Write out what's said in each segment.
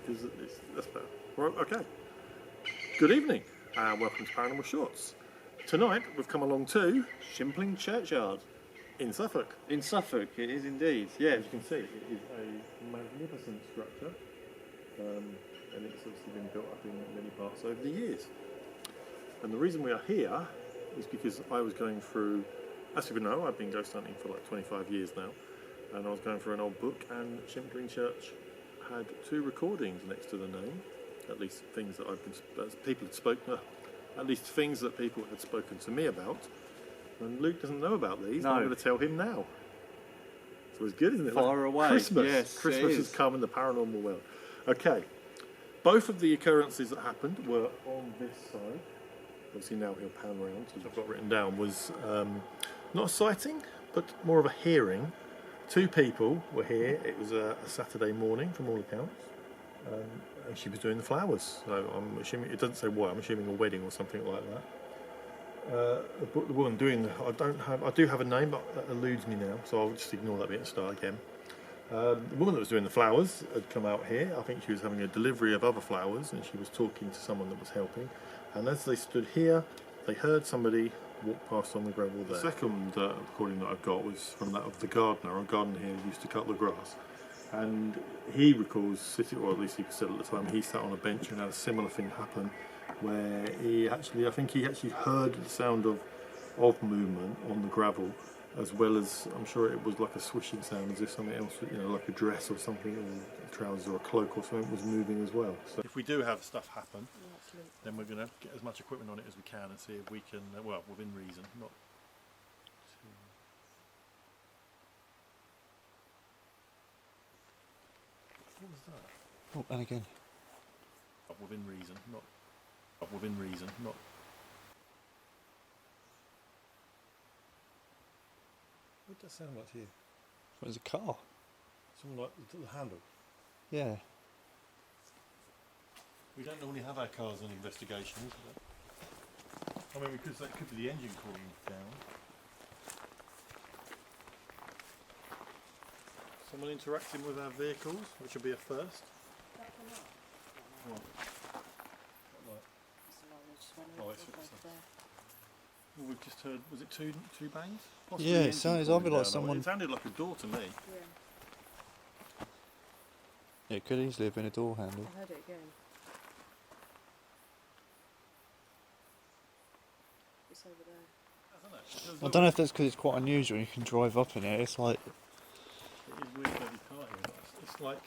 because that's better. Well, okay. Good evening and welcome to Paranormal Shorts. Tonight we've come along to Shimpling Churchyard in Suffolk. In Suffolk, it is indeed. Yeah. As you can see, it is a magnificent structure, and it's obviously been built up in many parts over the years. And the reason we are here is because I was going through, as you know, I've been ghost hunting for like 25 years now, and I was going through an old book, and Shimpling Church had 2 recordings next to the name, at least things that people had spoken, at least things that people had spoken to me about. And Luke doesn't know about these. No. I'm going to tell him now. So it's good, isn't it? Far away. Christmas. Yes, Christmas has come in the paranormal world. Okay. Both of the occurrences that happened were on this side. Obviously now he'll pan around. So I've got written down was not a sighting, but more of a hearing. 2 people were here. It was a Saturday morning, from all accounts, and she was doing the flowers. So I'm assuming, it doesn't say what, I'm assuming a wedding or something like that. The woman doing I do have a name, but that eludes me now, so I'll just ignore that bit and start again. The woman that was doing the flowers had come out here. I think she was having a delivery of other flowers, and she was talking to someone that was helping. And as they stood here, they heard somebody walk past on the gravel there. The second recording that I've got was from that of the gardener. Our gardener here used to cut the grass, and he recalls sitting, or at least he said at the time, he sat on a bench and had a similar thing happen, where I think he actually heard the sound of movement on the gravel, as well as, I'm sure it was like a swishing sound, as if something else, like a dress or something, or trousers or a cloak or something was moving as well. So if we do have stuff happen, then we're going to get as much equipment on it as we can and see if we can, well, within reason, not too... What was that? Oh, and again. Within reason, not... Within reason, not... What does that sound like to you? It was a car. Something like the handle? Yeah. We don't normally have our cars on investigations, but I mean, because that could be the engine cooling down. Someone interacting with our vehicles, which will be a first. What? Oh, well, we've just heard, was it two bangs? Possibly yeah, it sounded like someone... It sounded like a door to me. Yeah, it could easily have been a door handle. I heard it again. It's over there. I don't know if that's because it's quite unusual. You can drive up in it. It's like... It is weird to have your car here. But it's like,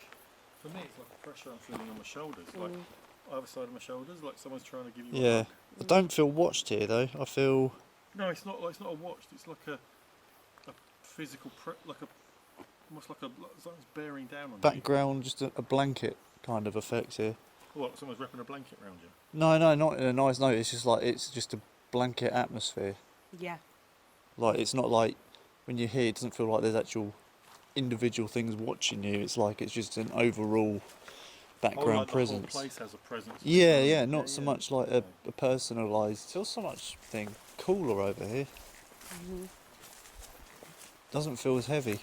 for me, it's like the pressure I'm feeling on my shoulders. Like, either side of my shoulders, like someone's trying to give you a hug. I don't feel watched here though. I feel... No, it's not a watched. It's like a physical, almost like something's bearing down on background, you. Just a blanket kind of effect here. What? Someone's wrapping a blanket around you? No, not in a nice note. It's just a blanket atmosphere. Yeah. Like, it's not like when you're here, it doesn't feel like there's actual individual things watching you. It's like it's just an overall background like presence. The whole place has a presence. Yeah, not so much like a personalised. Feels so much cooler over here. Doesn't feel as heavy.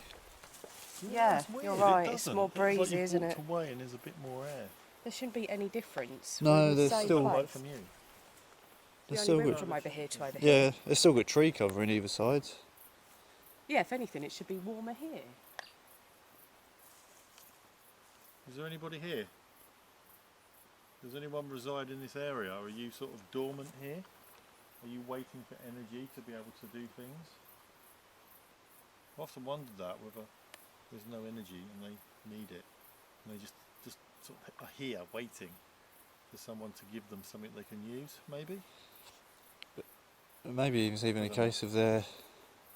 Yeah, you're right. It's more breezy, like isn't it? Away and there's a bit more air. There shouldn't be any difference. No, there's still right from you. There's the still only room good. from over here to over Yeah, here. there's still got tree cover in either side. Yeah, if anything, it should be warmer here. Is there anybody here? Does anyone reside in this area? Are you sort of dormant here? Are you waiting for energy to be able to do things? I've often wondered that, whether there's no energy and they need it, and they just sort of are here waiting for someone to give them something they can use, maybe? Maybe it's even a case of they're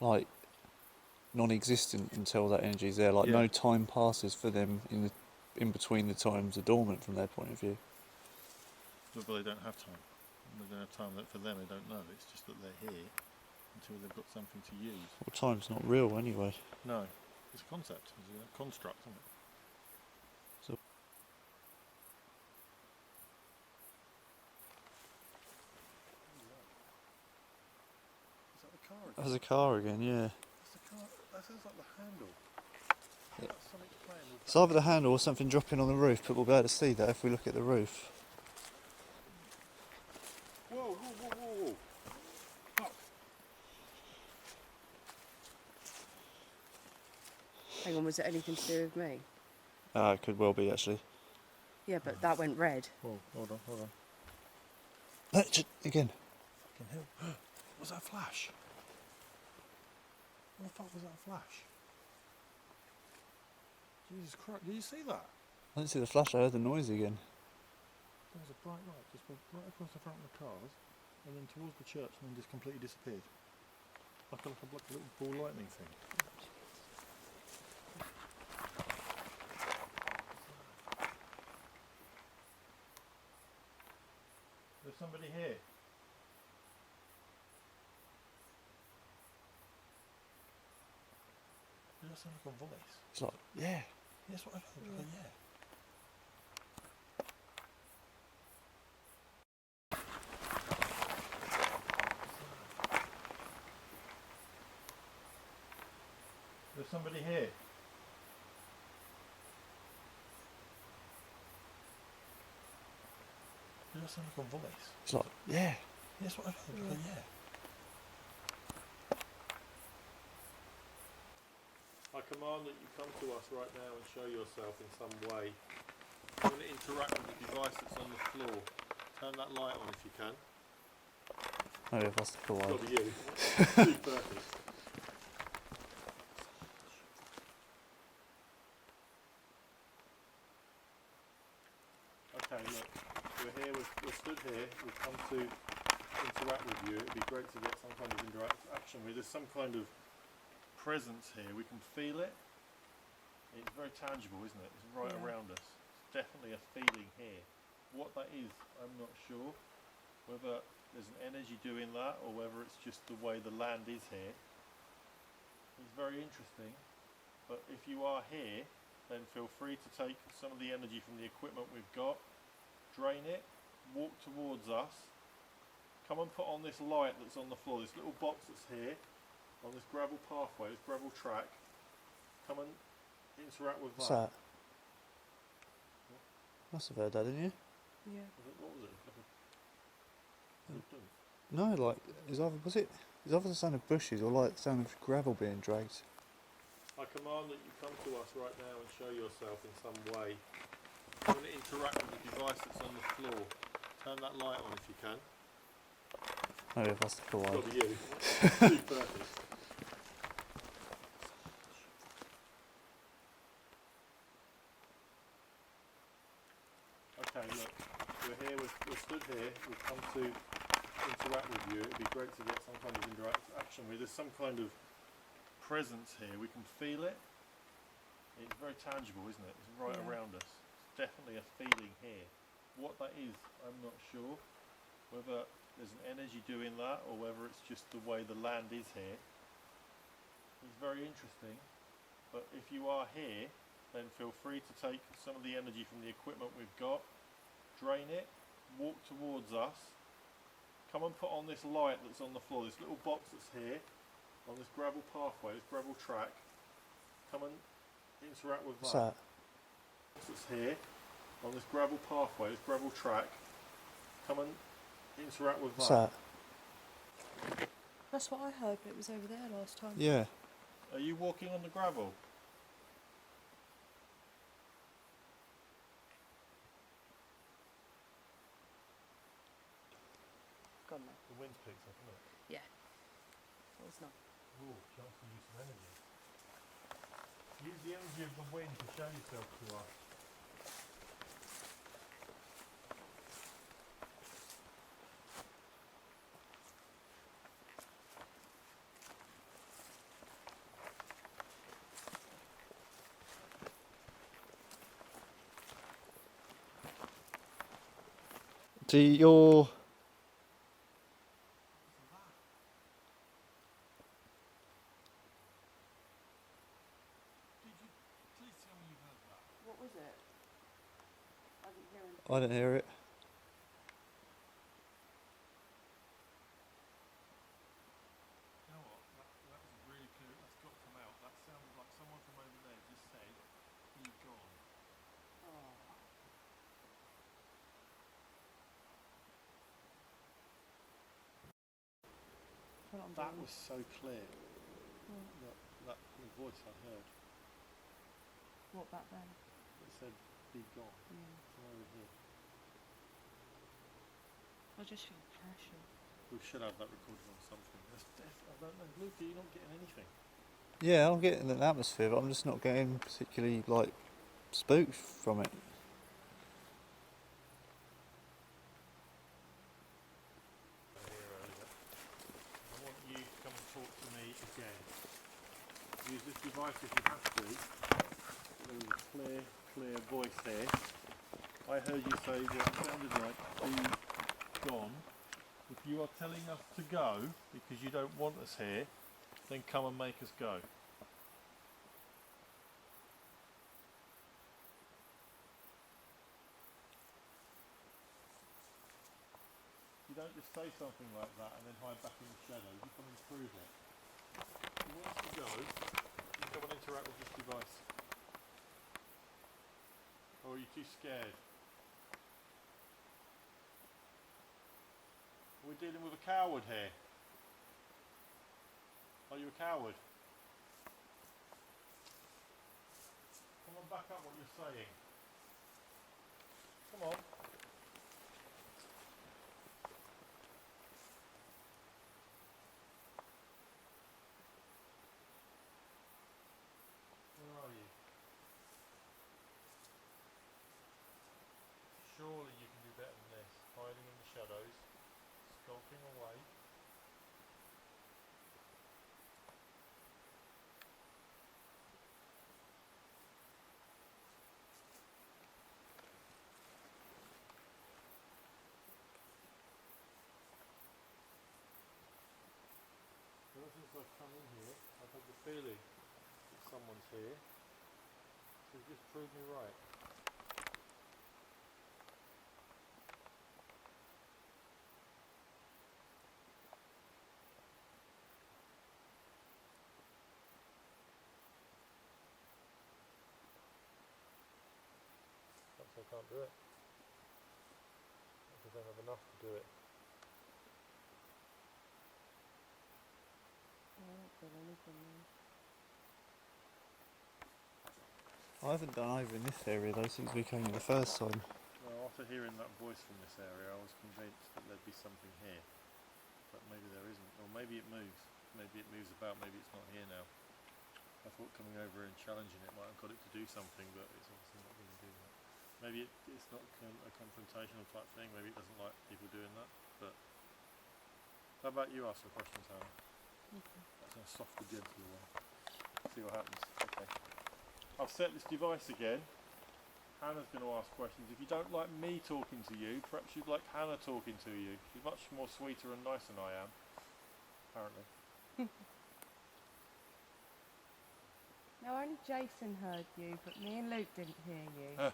like non-existent until that energy's there. Like no time passes for them in between the times they're dormant from their point of view. But they don't have time. They don't have time for them. They don't know. It's just that they're here until they've got something to use. Well, time's not real anyway. No, it's a concept. It's a construct, isn't it? So. Is that the car again? There's a car again, yeah. That's the car. That sounds like the handle. That's something playing with It's either the handle or something dropping on the roof, but we'll be able to see that if we look at the roof. Whoa, whoa, whoa, whoa, whoa. Fuck. Hang on, was it anything to do with me? It could well be actually. Yeah, but that went red. Whoa, hold on, hold on. Again. Fucking hell. Was that a flash? What the fuck was that a flash? Jesus Christ, did you see that? I didn't see the flash, I heard the noise again. There was a bright light just went right across the front of the cars and then towards the church and then just completely disappeared. Like a little ball lightning thing. There's somebody here. Did that sound like a voice? It's like, yeah. Yes, what I heard. Yeah. There's somebody here. Did that sound like a voice? It's like, yeah. Yes, what I heard. Yeah. I command that you come to us right now and show yourself in some way. I'm going to interact with the device that's on the floor. Turn that light on if you can. Maybe if that's the call. It's got to be you. Too perfect. Okay, look. We're here, we're stood here. We've come to interact with you. It'd be great to get some kind of interaction with. There's some kind of presence here. We can feel it. It's very tangible, isn't it? It's right around us. It's definitely a feeling here. What that is, I'm not sure. Whether there's an energy doing that or whether it's just the way the land is here. It's very interesting. But if you are here, then feel free to take some of the energy from the equipment we've got, drain it, walk towards us, come and put on this light that's on the floor, this little box that's here, on this gravel pathway, this gravel track. Come and interact with What's that. that? Must have heard that, didn't you? Yeah. What was it? No, like, it was either the sound of bushes or like the sound of gravel being dragged. I command that you come to us right now and show yourself in some way. I'm going to interact with the device that's on the floor. Turn that light on if you can. Maybe if that's the call. It's got to be you. Too perfect. Okay, look. We're here, we're stood here. We've come to interact with you. It'd be great to get some kind of interaction with. There's some kind of presence here. We can feel it. It's very tangible, isn't it? It's right around us. It's definitely a feeling here. What that is, I'm not sure. Whether there's an energy doing that or whether it's just the way the land is here. It's very interesting. But if you are here, then feel free to take some of the energy from the equipment we've got, drain it, walk towards us, come and put on this light that's on the floor, this little box that's here, on this gravel pathway, this gravel track. Come and interact with What's that. that? That's here, on this gravel pathway, this gravel track. Come and interact with What's that. that? That's what I heard, but it was over there last time. Yeah. Are you walking on the gravel? Gone now. The wind's picked up, isn't it? Yeah. Well, it's not. Ooh, chance to use some energy. Use the energy of the wind to show yourself to us. Do your... Did you please tell me you heard that? What was it? I didn't hear anything. I didn't hear it. You know what? That was really clear. That's got to come out. That sounded like someone from over there just said, That's what I'm That doing. was so clear. What? That the voice I heard. What back there? It said, "Be gone." Yeah. From over here. I just feel pressure. We should have that recorded on something. I don't know, Luke. You're not getting anything. Yeah, I'm getting an atmosphere, but I'm just not getting particularly like spooked from it. I want you to come and talk to me again. Use this device if you have to. There was a clear voice here. I heard you say what sounded like "be gone." If you are telling us to go because you don't want us here, then come and make us go. You don't just say something like that and then hide back in the shadows. You come and prove it. If you want us to go, you come and interact with this device. Or are you too scared? We're dealing with a coward here. Are you a coward? Come on, back up what you're saying. Come on. Where are you? Surely you can do better than this. Hiding in the shadows, skulking away. Ever since I've come in here, I've had the feeling that someone's here. So just prove me right. Perhaps I can't do it. Perhaps I don't have enough to do it. I don't feel anything now. I haven't done over in this area though since we came in the first time. Well, after hearing that voice from this area, I was convinced that there'd be something here. But maybe there isn't. Or maybe it moves. Maybe it moves about. Maybe it's not here now. I thought coming over and challenging it might have got it to do something, but it's obviously not going to do that. Maybe it's not a confrontational type thing. Maybe it doesn't like people doing that. But how about you ask some questions, Hannah? Okay. That's a softer, gentler one. See what happens. Okay. I've set this device again. Hannah's going to ask questions. If you don't like me talking to you, perhaps you'd like Hannah talking to you. She's much more sweeter and nicer than I am, apparently. No, only Jason heard you, but me and Luke didn't hear you. Huh.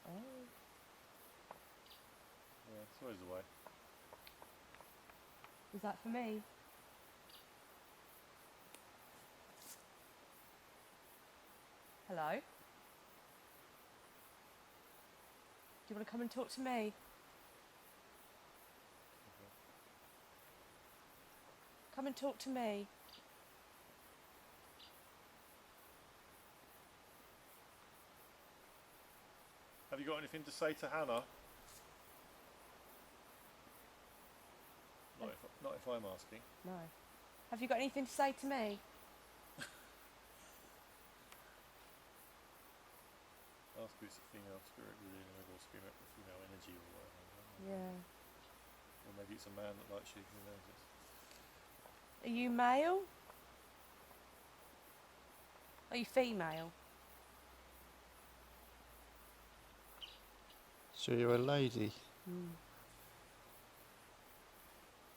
Oh. Yeah, it's always the way. Was that for me? Hello? Do you want to come and talk to me? Come and talk to me. Have you got anything to say to Hannah? Not if I'm asking. No. Have you got anything to say to me? Ask if it's a female spirit we're dealing with, or female energy, or whatever. Yeah. Or maybe it's a man that likes you. Who knows? Are you male? Are you female? So you're a lady. Mm.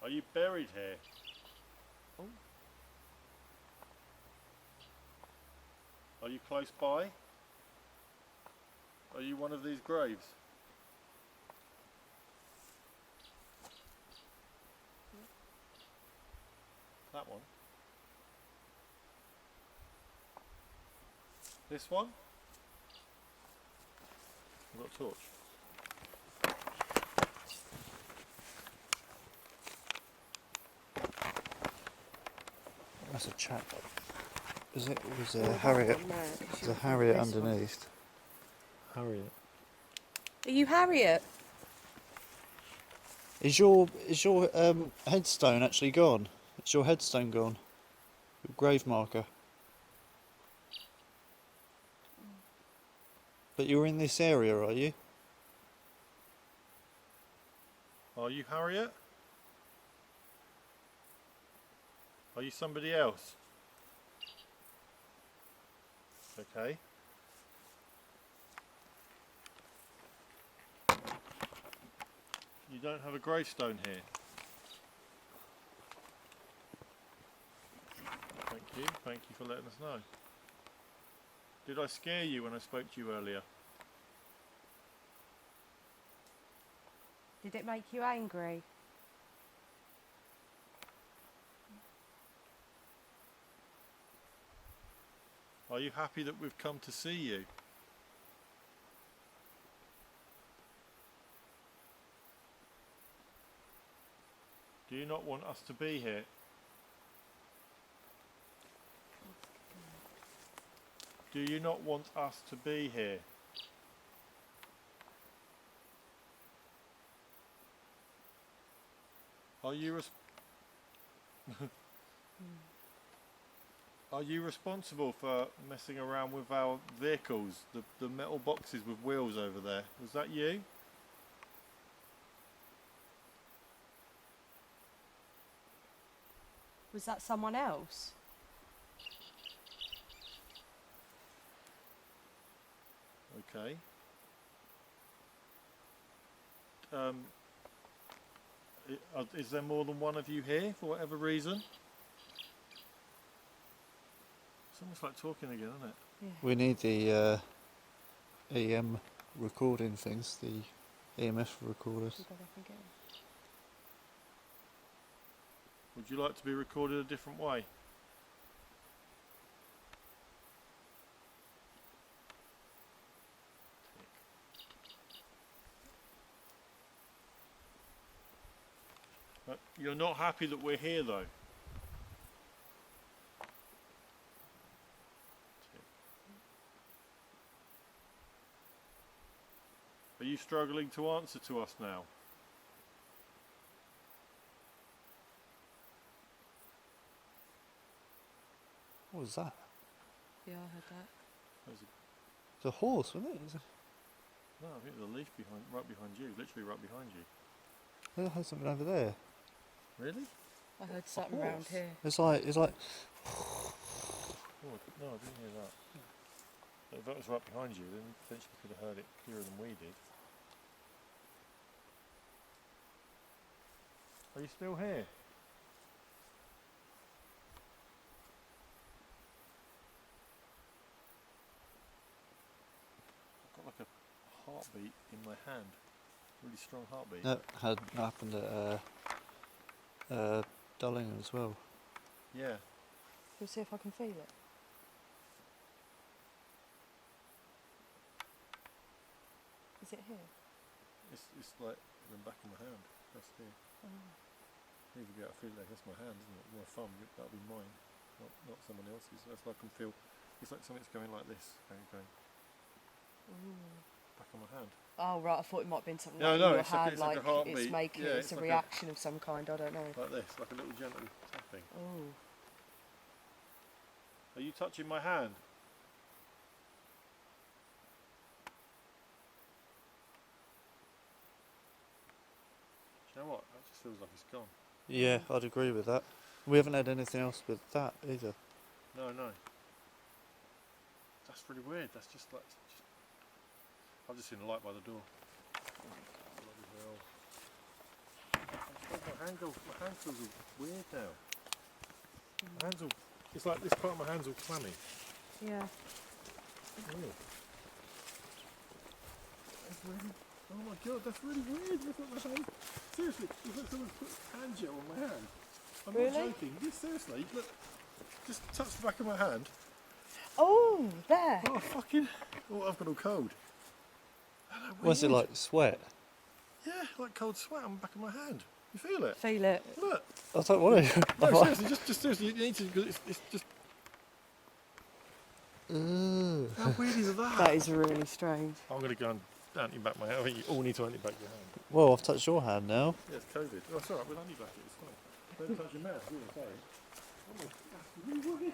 Are you buried here? Oh. Are you close by? Are you one of these graves? That one? This one? I've got a torch. That's a chap. Was it? Was a Harriet? There's a Harriet underneath. Harriet. Are you Harriet? Is your headstone actually gone? Is your headstone gone? Your grave marker. But you're in this area, are you? Are you Harriet? Are you somebody else? Okay. You don't have a gravestone here. Thank you for letting us know. Did I scare you when I spoke to you earlier? Did it make you angry? Are you happy that we've come to see you? Do you not want us to be here? Do you not want us to be here? Are you Are you responsible for messing around with our vehicles? The metal boxes with wheels over there. Was that you? Was that someone else? Okay. Is there more than one of you here for whatever reason? It's almost like talking again, isn't it? Yeah. We need the EM recording things, the EMF recorders. Should we go back and get 'em? Would you like to be recorded a different way? But you're not happy that we're here though? Are you struggling to answer to us now? What was that? Yeah, I heard that. It's a horse, wasn't it? No, I think there's a leaf right behind you, literally right behind you. I heard something over there. Really? I heard something around horse? here. It's like Oh, no, I didn't hear that. If that was right behind you, then potentially could have heard it clearer than we did. Are you still here? I've got like a heartbeat in my hand. Really strong heartbeat. that happened at Dullingham as well. Yeah. We'll see if I can feel it. Is it here? It's like in the back of my hand. That's here. Oh. Here you go, I feel like that's my hand, isn't it? My thumb, that'll be mine. Not someone else's. That's like I can feel, it's like something's going like this. Going. Ooh. Back of my hand. Oh right, I thought it might have been something No, like no, in your it's like- hand, it's like a heartbeat. it's making Yeah, it's it's a like reaction of some kind. I don't know. Like this, like a little gentle tapping. Oh, Are you touching my hand? Do you know what? That just feels like it's gone. Yeah, I'd agree with that. We haven't had anything else with that either. No. That's really weird. That's just like. I've just seen a light by the door. Bloody hell. My hand feels all weird now. My hands all. It's like this part of my hand's all clammy. yeah. Weird. That's really, oh my god, that's really weird. Look at my hand. Seriously, it's like someone put hand gel on my hand. I'm Really? not joking. Yes, seriously. Look, just touch the back of my hand. Oh, there. Oh, fucking. Oh, I've got all cold. Was it like sweat? Yeah, like cold sweat on the back of my hand. You feel it? Feel it. Look. I don't want to. No, seriously, just seriously, you need to. It's just. How weird is that? That is really strange. I'm going to go and anti-back my hand. I think you all need to anti-back your hand. Well, I've touched your hand now. Yeah, it's COVID. Oh, it's alright, we'll anti-back it, it's fine. Don't touch your mouth, you're sorry. Oh, that's really weird.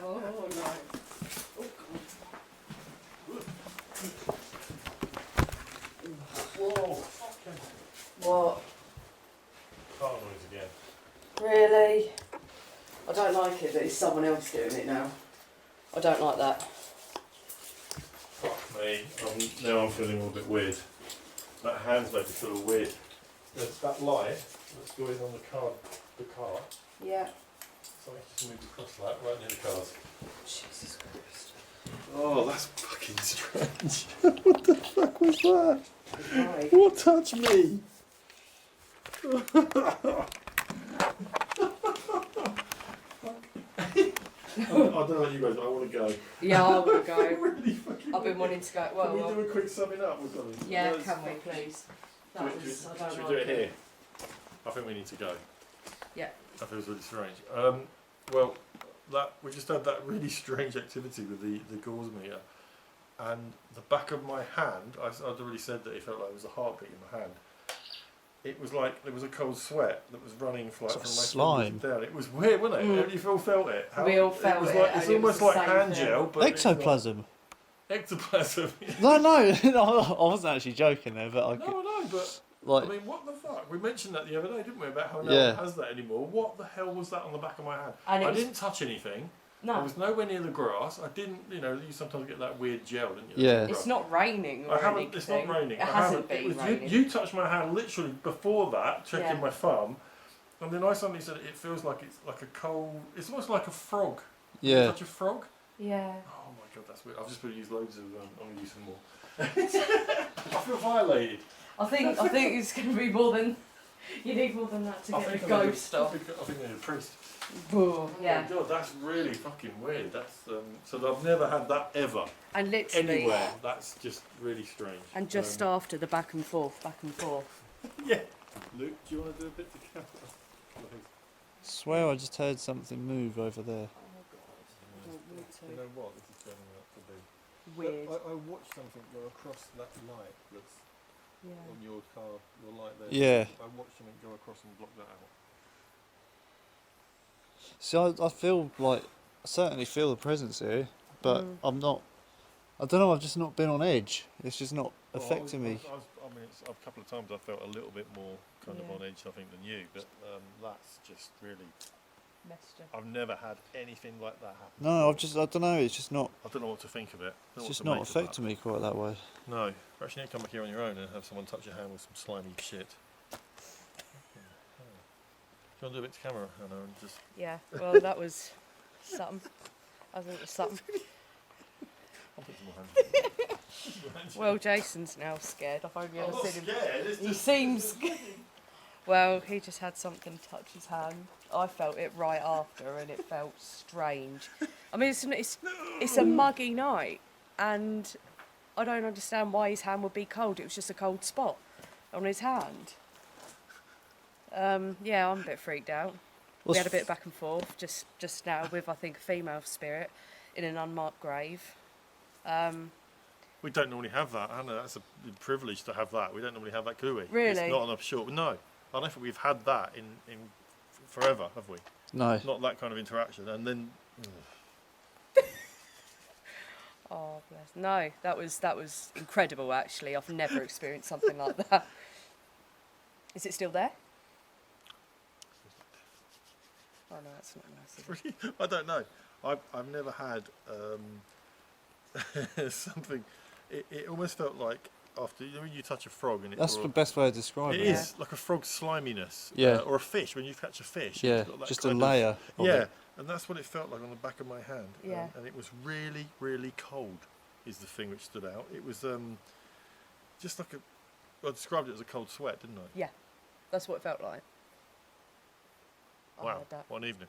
Oh, no. Whoa! What? Car noise again. Really? I don't like it that it's someone else doing it now. I don't like that. Fuck me. Now I'm feeling a little bit weird. That hand's made me feel weird. There's that light that's going on the car. Yeah. So I just moved across that right near the cars. Jesus Christ. Oh, that's fucking strange. What the fuck was that? Right. What touched me? I don't know about you guys, but I want to go. Yeah, I want to go. Really fucking I've been wanting to go. Can Well, we do a quick summing up or something? yeah, Let's- can we please? That was, I don't Should we like do it here? I think we need to go. Yeah. That feels really strange. Well, we just had that really strange activity with the gauze meter, and the back of my hand. I'd already said that it felt like there was a heartbeat in my hand. It was like there was a cold sweat that was running like, Sort from of my slime. fingers down. It was weird, wasn't it? Mm. You all felt it. We all felt it. Was it, like, and it's it was almost the like same hand thing. gel, but it's Ectoplasm. like ectoplasm. No, I wasn't actually joking there, but I could, No, but like, I mean, what the fuck? We mentioned that the other day, didn't we? About how no Yeah. one has that anymore. What the hell was that on the back of my hand? And it I was- didn't touch anything. I No, was nowhere near the grass. I didn't, you sometimes get that weird gel, didn't you? Yeah. it's not raining or I haven't. anything. It's not raining. It I hasn't haven't. It been was raining. you touched my hand literally before that, checking Yeah. my thumb, and then I suddenly said it feels like it's like a cold. It's almost like a frog. You yeah. touch a frog. Yeah. Oh my god, that's weird. I've just use loads of. I'm gonna use some more. I feel violated. I think it's going to be more than. You need more than that to I get think the I need- ghost off. I think I need a priest. Whoa, yeah. Oh my god, that's really fucking weird. That's so I've never had that ever And literally. anywhere. That's just really strange. And just after the back and forth. yeah. Luke, do you want to do a bit to camera? Swear I just heard something move over there. You know what? This is turning out to be Weird. I watched something go across that light that's Yeah. on your car, your light there. Yeah. I watched something go across and block that out. See, I feel like, I certainly feel the presence here, but I'm not, I don't know, I've just not been on edge. It's just not affecting me. I mean, a couple of times I felt a little bit more kind of Yeah. on edge, I think, than you, but that's just really. Messed up. I've never had anything like that happen. No, I don't know, it's just not, I don't know what to think of it. it's just not affecting me quite that way. No, perhaps you need to come back here on your own and have someone touch your hand with some slimy shit. Do you want to do a bit to camera, Hannah, and just... Yeah, well, that was something. I think it was something. I'll put some more hands. Well, Jason's now scared. I've only I'm ever not seen him. scared, it's He just... seems. Well, he just had something touch his hand. I felt it right after, and it felt strange. I mean, it's a muggy night, and I don't understand why his hand would be cold. It was just a cold spot on his hand. Yeah, I'm a bit freaked out. We had a bit back and forth just now with, I think, a female spirit in an unmarked grave. We don't normally have that, Hannah. That's a privilege to have that. We don't normally have that, do we? Really? It's not on a short... No. I don't think we've had that in forever, have we? No. Not that kind of interaction. And then... Oh, bless. No, that was incredible, actually. I've never experienced something like that. Is it still there? Oh, no, that's not nice, is it? I don't know. I've never had something... It almost felt like after when you touch a frog and That's the best way to describe it. It is like a frog sliminess. Yeah. Or a fish when you catch a fish. Yeah, it's got that just a kind of- layer of yeah, it. and that's what it felt like on the back of my hand. Yeah. And it was really, really cold. Is the thing which stood out. It was just like I described it as a cold sweat, didn't I? Yeah, that's what it felt like. I Wow, heard that. what an evening.